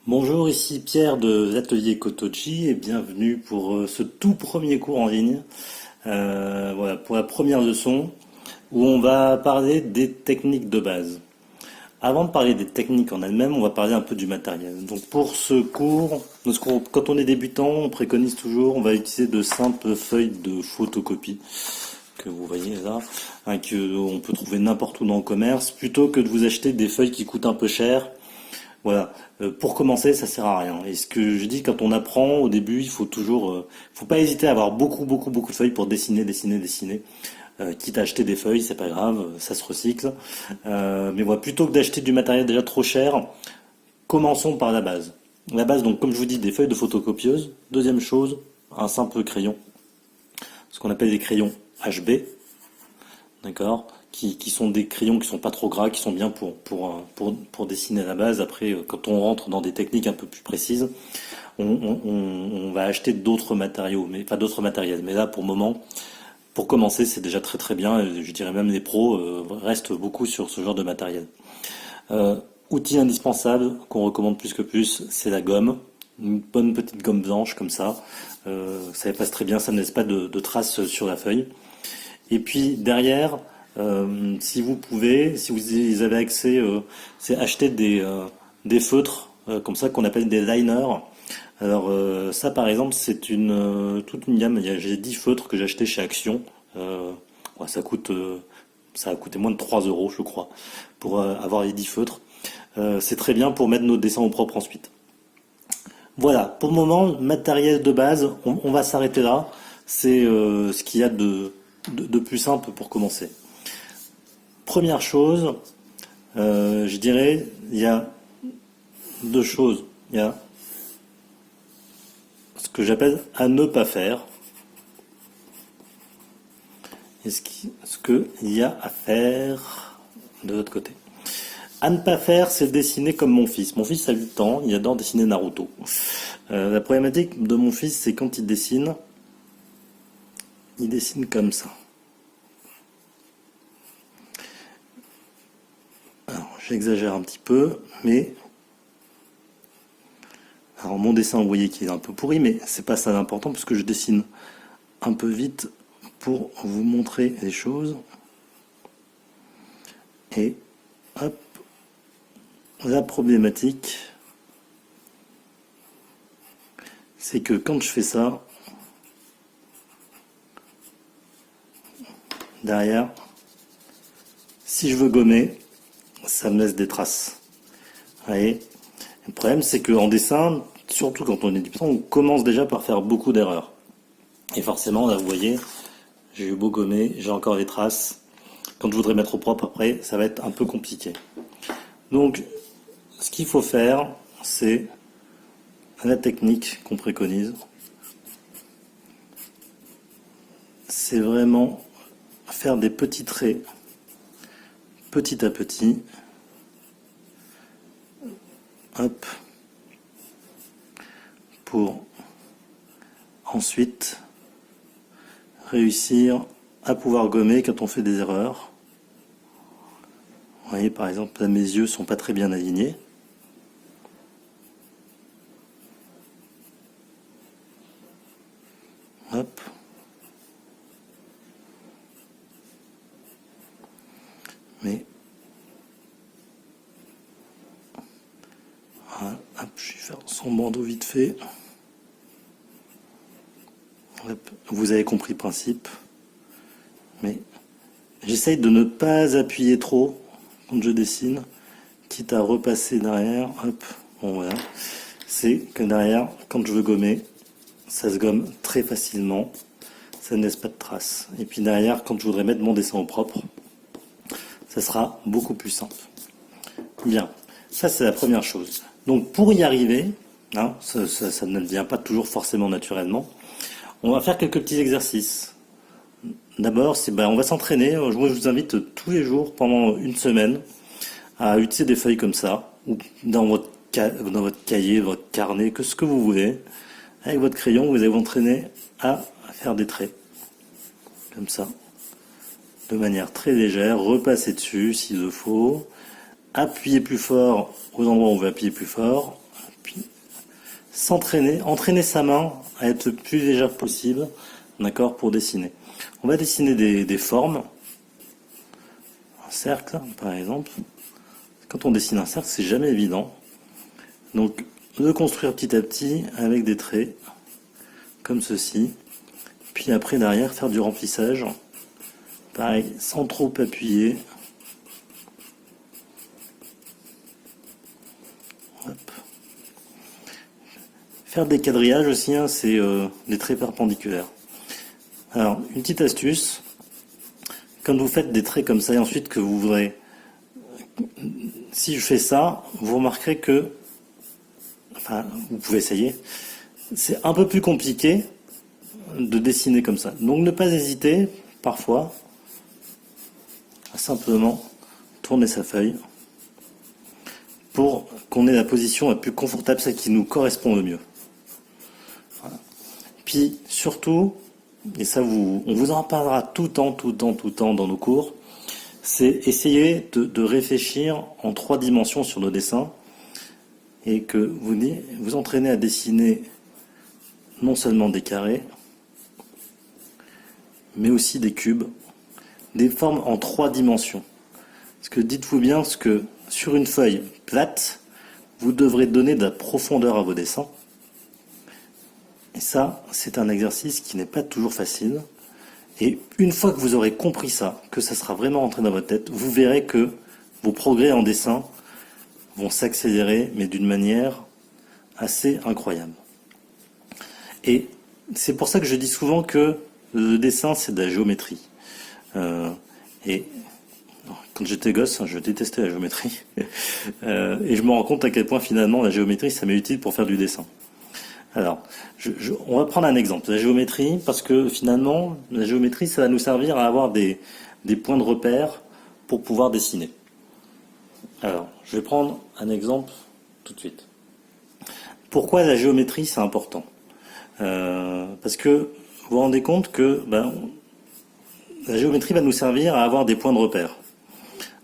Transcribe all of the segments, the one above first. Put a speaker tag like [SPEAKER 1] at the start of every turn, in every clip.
[SPEAKER 1] Bonjour, ici Pierre de l'atelier Kotoji et bienvenue pour ce tout premier cours en ligne. Voilà, pour la première leçon où on va parler des techniques de base. Avant de parler des techniques en elles-mêmes, on va parler un peu du matériel. Donc pour ce cours, quand on est débutant, on préconise toujours, on va utiliser de simples feuilles de photocopie que vous voyez là, hein, que on peut trouver n'importe où dans le commerce, plutôt que de vous acheter des feuilles qui coûtent un peu cher. Voilà. Pour commencer, ça sert à rien. Et ce que je dis quand on apprend, au début, il faut toujours, faut pas hésiter à avoir beaucoup de feuilles pour dessiner. Quitte à acheter des feuilles, c'est pas grave, ça se recycle. Mais voilà, plutôt que d'acheter du matériel déjà trop cher, commençons par la base. La base, donc, comme je vous dis, des feuilles de photocopieuse. Deuxième chose, un simple crayon, ce qu'on appelle des crayons HB. D'accord, qui sont des crayons qui sont pas trop gras, qui sont bien pour dessiner la base. Après, quand on rentre dans des techniques un peu plus précises, on va acheter d'autres matériaux, mais pas d'autres matériels. Mais là, pour le moment, pour commencer, c'est déjà très bien. Et je dirais même les pros restent beaucoup sur ce genre de matériel. Outil indispensable qu'on recommande plus que plus, c'est la gomme. Une bonne petite gomme blanche comme ça. Ça efface très bien, ça ne laisse pas de traces sur la feuille. Et puis derrière, si vous pouvez, si vous avez accès, c'est acheter des feutres comme ça qu'on appelle des liners. Alors ça par exemple c'est toute une gamme. J'ai 10 feutres que j'ai achetés chez Action. Ouais, ça a coûté moins de 3 euros je crois pour avoir les 10 feutres. C'est très bien pour mettre nos dessins au propre ensuite. Voilà, pour le moment, matériel de base, on va s'arrêter là. C'est ce qu'il y a de plus simple pour commencer. Première chose, je dirais, il y a deux choses. Il y a ce que j'appelle à ne pas faire et ce qu'il y a à faire de l'autre côté. À ne pas faire, c'est dessiner comme mon fils. Mon fils a 8 ans, il adore dessiner Naruto. La problématique de mon fils, c'est quand il dessine comme ça. Alors, j'exagère un petit peu, mais alors mon dessin, vous voyez qu'il est un peu pourri, mais c'est pas ça l'important parce que je dessine un peu vite pour vous montrer les choses. Et hop, la problématique, c'est que quand je fais ça, derrière, si je veux gommer, ça me laisse des traces. Vous voyez? Le problème, c'est qu'en dessin, surtout quand on est débutant, on commence déjà par faire beaucoup d'erreurs. Et forcément, là, vous voyez, j'ai eu beau gommer, j'ai encore les traces. Quand je voudrais mettre au propre après, ça va être un peu compliqué. Donc, ce qu'il faut faire, c'est la technique qu'on préconise. C'est vraiment faire des petits traits, petit à petit. Hop. Pour ensuite réussir à pouvoir gommer quand on fait des erreurs. Vous voyez, par exemple, là, mes yeux sont pas très bien alignés. Hop. Mais voilà, hop, je vais faire son bandeau vite fait. Hop, vous avez compris le principe. Mais j'essaye de ne pas appuyer trop quand je dessine, quitte à repasser derrière. Hop, bon voilà. C'est que derrière, quand je veux gommer, ça se gomme très facilement. Ça ne laisse pas de traces. Et puis derrière, quand je voudrais mettre mon dessin au propre, ça sera beaucoup plus simple. Bien, ça c'est la première chose. Donc pour y arriver, hein, ça ne vient pas toujours forcément naturellement, on va faire quelques petits exercices. D'abord, on va s'entraîner. Moi, je vous invite tous les jours pendant une semaine à utiliser des feuilles comme ça, ou dans votre cahier, votre carnet, que ce que vous voulez. Avec votre crayon, vous allez vous entraîner à faire des traits. Comme ça. De manière très légère. Repasser dessus s'il le faut. Appuyez plus fort aux endroits où on veut appuyer plus fort. Puis entraîner sa main à être le plus légère possible, d'accord, pour dessiner. On va dessiner des formes, un cercle par exemple. Quand on dessine un cercle, c'est jamais évident. Donc, le construire petit à petit avec des traits, comme ceci. Puis après, derrière, faire du remplissage. Pareil, sans trop appuyer. Hop. Faire des quadrillages aussi, hein, c'est des traits perpendiculaires. Alors, une petite astuce. Quand vous faites des traits comme ça et ensuite que vous voudrez... Si je fais ça, vous remarquerez que... Enfin, vous pouvez essayer. C'est un peu plus compliqué de dessiner comme ça. Donc ne pas hésiter, parfois, à simplement tourner sa feuille pour qu'on ait la position la plus confortable, celle qui nous correspond le mieux. Voilà. Puis surtout, et ça on vous en parlera tout le temps dans nos cours, c'est essayer de réfléchir en 3 dimensions sur nos dessins et que vous entraînez à dessiner non seulement des carrés, mais aussi des cubes, des formes en 3 dimensions. Parce que dites-vous bien que sur une feuille plate, vous devrez donner de la profondeur à vos dessins. Et ça, c'est un exercice qui n'est pas toujours facile. Et une fois que vous aurez compris ça, que ça sera vraiment rentré dans votre tête, vous verrez que vos progrès en dessin vont s'accélérer, mais d'une manière assez incroyable. Et c'est pour ça que je dis souvent que le dessin, c'est de la géométrie. Et quand j'étais gosse, je détestais la géométrie. Et je me rends compte à quel point finalement la géométrie, ça m'est utile pour faire du dessin. Alors, on va prendre un exemple, la géométrie, parce que finalement, la géométrie, ça va nous servir à avoir des points de repère pour pouvoir dessiner. Alors, je vais prendre un exemple tout de suite. Pourquoi la géométrie, c'est important ? Parce que vous vous rendez compte que la géométrie va nous servir à avoir des points de repère,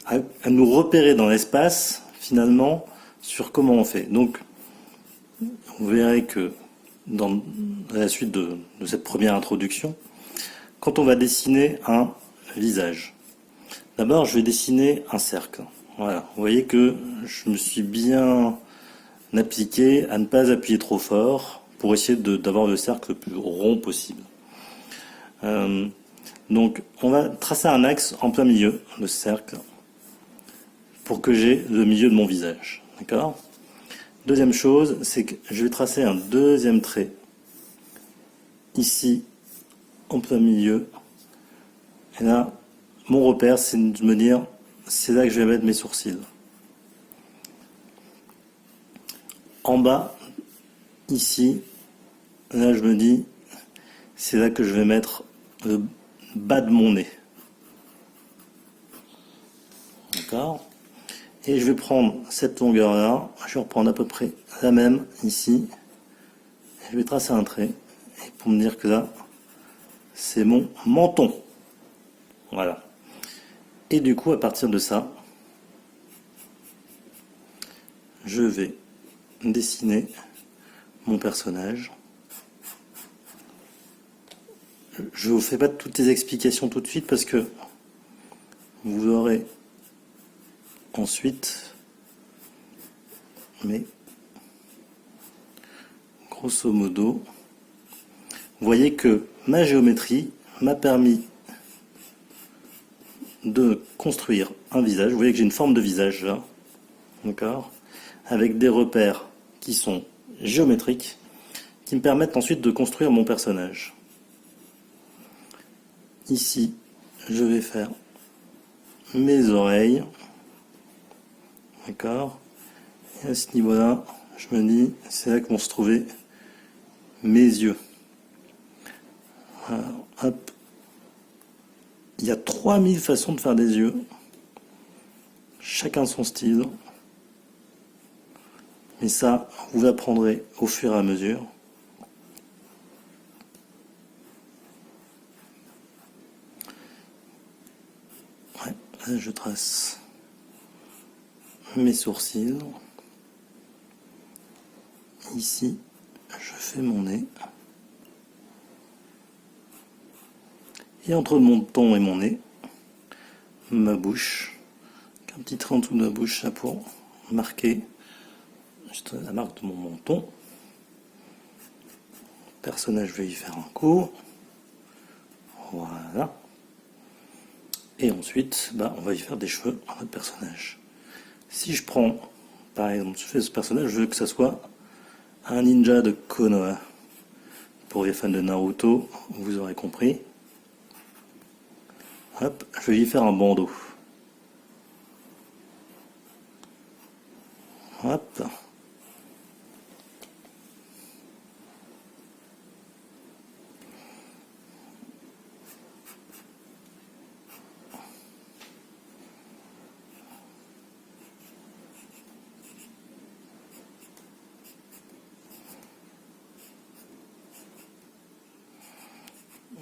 [SPEAKER 1] à nous repérer dans l'espace, finalement, sur comment on fait. Donc, vous verrez que dans la suite de cette première introduction, quand on va dessiner un visage, d'abord je vais dessiner un cercle. Voilà, vous voyez que je me suis bien appliqué à ne pas appuyer trop fort pour essayer d'avoir le cercle le plus rond possible. Donc on va tracer un axe en plein milieu de ce cercle pour que j'ai le milieu de mon visage. D'accord ? Deuxième chose, c'est que je vais tracer un deuxième trait ici en plein milieu. Et là, mon repère, c'est de me dire, c'est là que je vais mettre mes sourcils. En bas, ici, là je me dis, c'est là que je vais mettre le bas de mon nez. D'accord ? Et je vais prendre cette longueur-là, je vais reprendre à peu près la même ici. Et je vais tracer un trait pour me dire que là, c'est mon menton. Voilà. Et du coup, à partir de ça, je vais dessiner mon personnage. Je ne vous fais pas toutes les explications tout de suite parce que vous aurez ensuite, mais grosso modo, vous voyez que ma géométrie m'a permis de construire un visage. Vous voyez que j'ai une forme de visage là, d'accord, avec des repères qui sont géométriques, qui me permettent ensuite de construire mon personnage. Ici, je vais faire mes oreilles, d'accord, et à ce niveau-là, je me dis, c'est là que vont se trouver mes yeux. Alors, hop. Il y a 3000 façons de faire des yeux, chacun son style, mais ça, vous l'apprendrez au fur et à mesure. Ouais, là je trace mes sourcils. ici, je fais mon nez. Et entre mon menton et mon nez, ma bouche, un petit trait en dessous de ma bouche, là pour marquer juste la marque de mon menton. Le personnage, je vais y faire un coup. Voilà. Et ensuite, on va y faire des cheveux à notre personnage. Si je prends, par exemple, je fais ce personnage, je veux que ça soit un ninja de Konoha. Pour les fans de Naruto, vous aurez compris. Hop, je vais y faire un bandeau. Hop.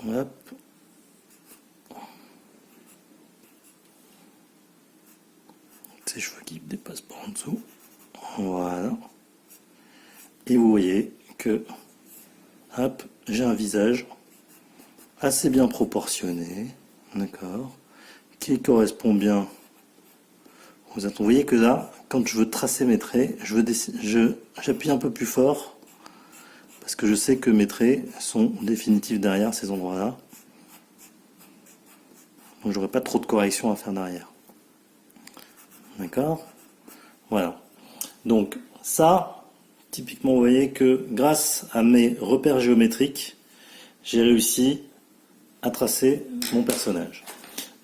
[SPEAKER 1] Hop. Ses cheveux qui dépassent par en dessous. Voilà. Et vous voyez que, hop, j'ai un visage assez bien proportionné, d'accord, qui correspond bien aux atouts. Vous voyez que là, quand je veux tracer mes traits, j'appuie un peu plus fort, parce que je sais que mes traits sont définitifs derrière ces endroits-là. Donc j'aurai pas trop de corrections à faire derrière. D'accord? Voilà. Donc ça, typiquement, vous voyez que grâce à mes repères géométriques, j'ai réussi à tracer mon personnage.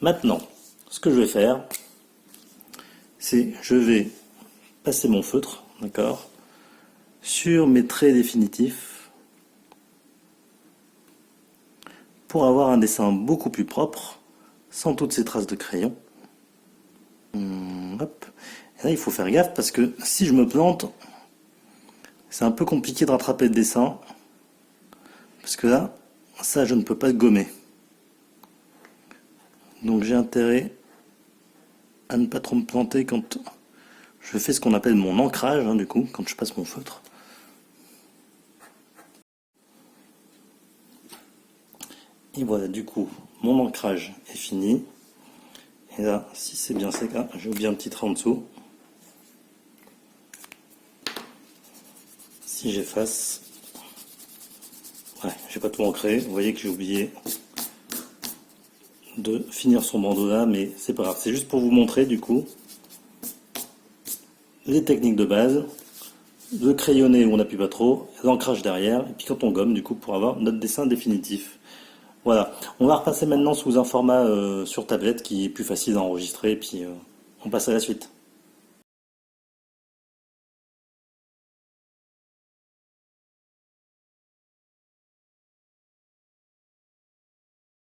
[SPEAKER 1] Maintenant, ce que je vais faire, c'est je vais passer mon feutre, d'accord, sur mes traits définitifs pour avoir un dessin beaucoup plus propre, sans toutes ces traces de crayon. Hop. Et là, il faut faire gaffe parce que si je me plante, c'est un peu compliqué de rattraper le dessin. Parce que là, ça, je ne peux pas le gommer. Donc j'ai intérêt à ne pas trop me planter quand je fais ce qu'on appelle mon ancrage, du coup, quand je passe mon feutre. Et voilà, du coup, mon ancrage est fini. Et là, si c'est bien sec, j'ai oublié un petit trait en dessous. Si j'efface, ouais, j'ai pas tout ancré. Vous voyez que j'ai oublié de finir son bandeau là, mais c'est pas grave. C'est juste pour vous montrer, du coup, les techniques de base. Le crayonné où on n'appuie pas trop, l'ancrage derrière, et puis quand on gomme, du coup, pour avoir notre dessin définitif. Voilà. On va repasser maintenant sous un format sur tablette qui est plus facile à enregistrer, et puis on passe à la suite.